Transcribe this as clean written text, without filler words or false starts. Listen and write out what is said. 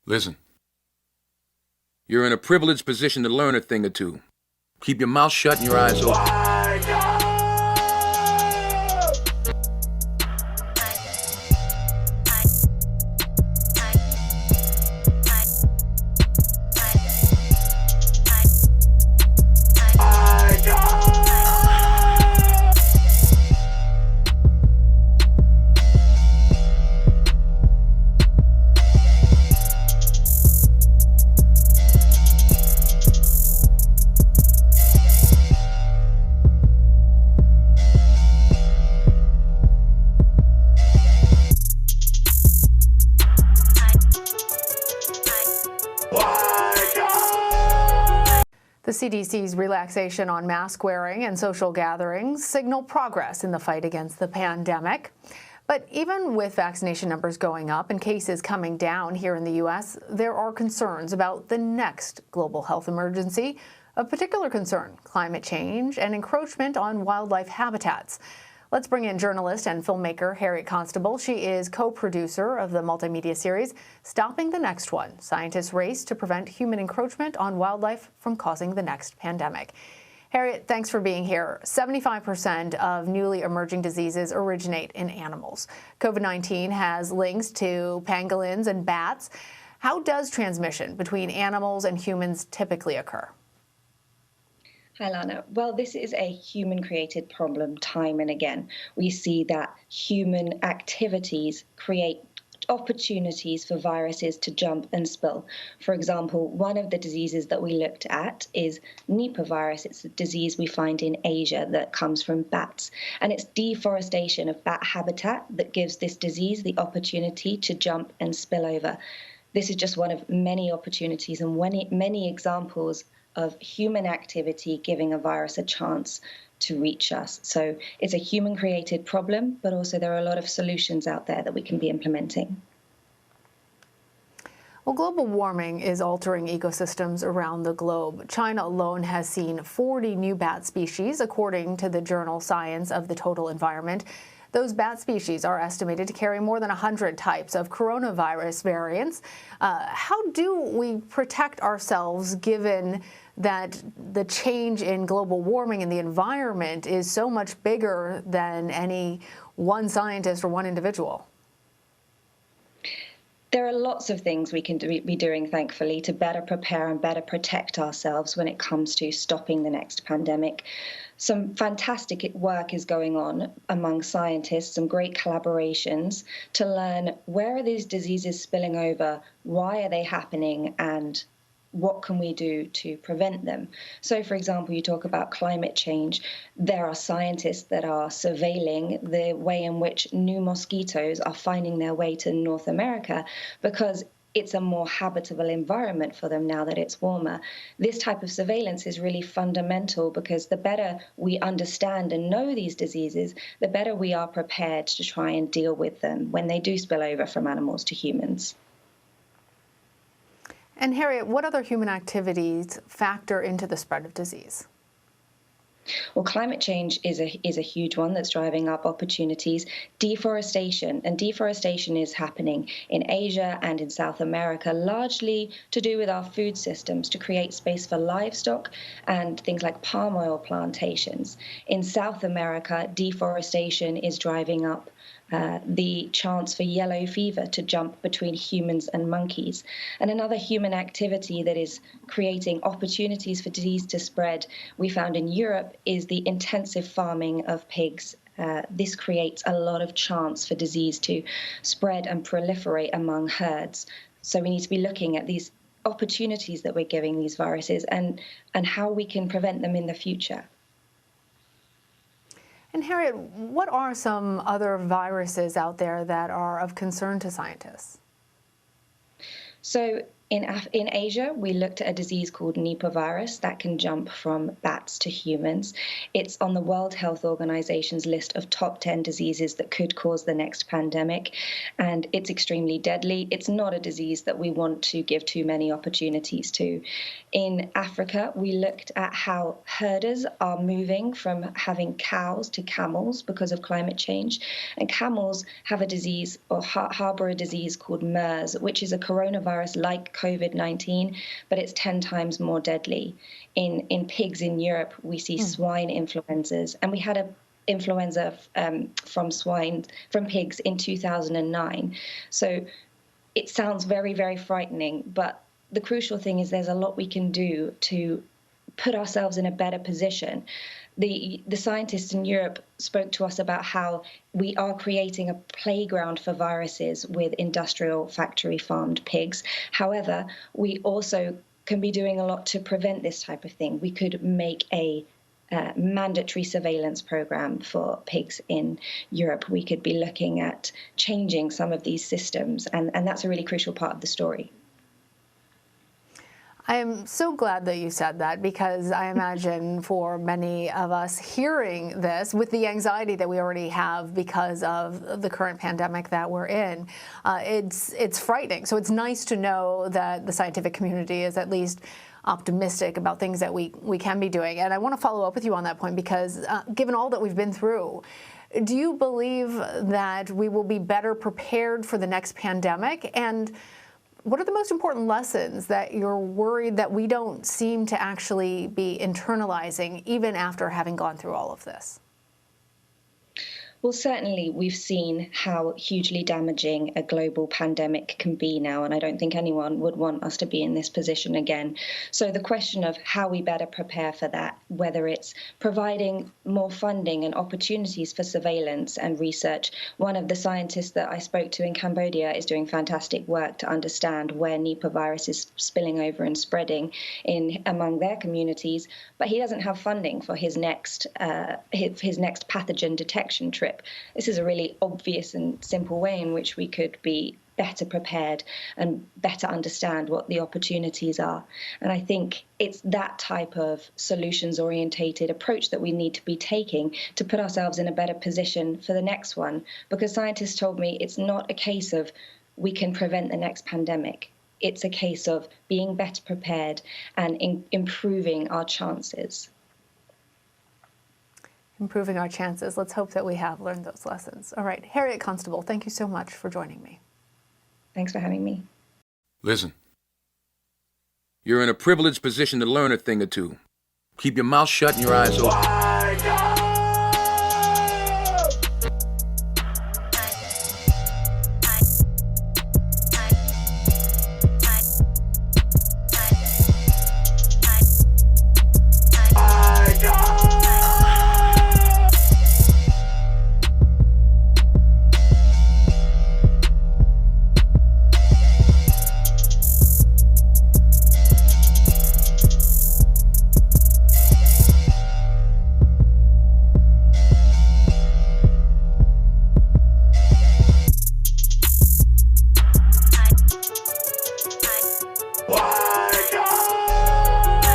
Listen. You're in a privileged position to learn a thing or two. Keep your mouth shut and your eyes open. The CDC's relaxation on mask wearing and social gatherings signal progress in the fight against the pandemic. But even with vaccination numbers going up and cases coming down here in the U.S., there are concerns about the next global health emergency. Of particular concern, climate change and encroachment on wildlife habitats. Let's bring in journalist and filmmaker Harriet Constable. She is co-producer of the multimedia series, Stopping the Next One. Scientists race to prevent human encroachment on wildlife from causing the next pandemic. Harriet, thanks for being here. 75% of newly emerging diseases originate in animals. COVID-19 has links to pangolins and bats. How does transmission between animals and humans typically occur? Hi, Lana. Well, this is a human-created problem time and again. We see that human activities create opportunities for viruses to jump and spill. For example, one of the diseases that we looked at is Nipah virus. It's a disease we find in Asia that comes from bats. And it's deforestation of bat habitat that gives this disease the opportunity to jump and spill over. This is just one of many opportunities and many examples of human activity giving a virus a chance to reach us. So it's a human-created problem, but also there are a lot of solutions out there that we can be implementing. Well, global warming is altering ecosystems around the globe. China alone has seen 40 new bat species, according to the journal Science of the Total Environment. Those bat species are estimated to carry more than 100 types of coronavirus variants. How do we protect ourselves given that the change in global warming and the environment is so much bigger than any one scientist or one individual? There are lots of things we can be doing, thankfully, to better prepare and better protect ourselves when it comes to stopping the next pandemic. Some fantastic work is going on among scientists, some great collaborations to learn where are these diseases spilling over, why are they happening, and what can we do to prevent them? So, for example, you talk about climate change. There are scientists that are surveilling the way in which new mosquitoes are finding their way to North America because it's a more habitable environment for them now that it's warmer. This type of surveillance is really fundamental because the better we understand and know these diseases, the better we are prepared to try and deal with them when they do spill over from animals to humans. And Harriet, what other human activities factor into the spread of disease? Well, climate change is a huge one that's driving up opportunities. Deforestation is happening in Asia and in South America, largely to do with our food systems, to create space for livestock and things like palm oil plantations. In South America, deforestation is driving up the chance for yellow fever to jump between humans and monkeys. And another human activity that is creating opportunities for disease to spread, we found in Europe, is the intensive farming of pigs. This creates a lot of chance for disease to spread and proliferate among herds. So we need to be looking at these opportunities that we're giving these viruses and how we can prevent them in the future. And Harriet, what are some other viruses out there that are of concern to scientists? So In Asia, we looked at a disease called Nipah virus that can jump from bats to humans. It's on the World Health Organization's list of top 10 diseases that could cause the next pandemic, and it's extremely deadly. It's not a disease that we want to give too many opportunities to. In Africa, we looked at how herders are moving from having cows to camels because of climate change, and camels have a disease or harbor a disease called MERS, which is a coronavirus like COVID-19, but it's 10 times more deadly. In pigs in Europe, we see swine influenzas, and we had a influenza from pigs in 2009. So it sounds very, very frightening, but the crucial thing is there's a lot we can do to put ourselves in a better position. The scientists in Europe spoke to us about how we are creating a playground for viruses with industrial factory farmed pigs. However, we also can be doing a lot to prevent this type of thing. We could make a mandatory surveillance program for pigs in Europe. We could be looking at changing some of these systems, and that's a really crucial part of the story. I am so glad that you said that, because I imagine for many of us hearing this, with the anxiety that we already have because of the current pandemic that we're in, it's frightening. So it's nice to know that the scientific community is at least optimistic about things that we can be doing. And I want to follow up with you on that point, because given all that we've been through, do you believe that we will be better prepared for the next pandemic? And what are the most important lessons that you're worried that we don't seem to actually be internalizing even after having gone through all of this? Well, certainly we've seen how hugely damaging a global pandemic can be now, and I don't think anyone would want us to be in this position again. So the question of how we better prepare for that, whether it's providing more funding and opportunities for surveillance and research. One of the scientists that I spoke to in Cambodia is doing fantastic work to understand where Nipah virus is spilling over and spreading among their communities, but he doesn't have funding for his next pathogen detection trip. This is a really obvious and simple way in which we could be better prepared and better understand what the opportunities are. And I think it's that type of solutions-orientated approach that we need to be taking to put ourselves in a better position for the next one. Because scientists told me it's not a case of we can prevent the next pandemic. It's a case of being better prepared and improving our chances. Improving our chances. Let's hope that we have learned those lessons. All right, Harriet Constable, thank you so much for joining me. Thanks for having me. Listen, you're in a privileged position to learn a thing or two. Keep your mouth shut and your eyes open.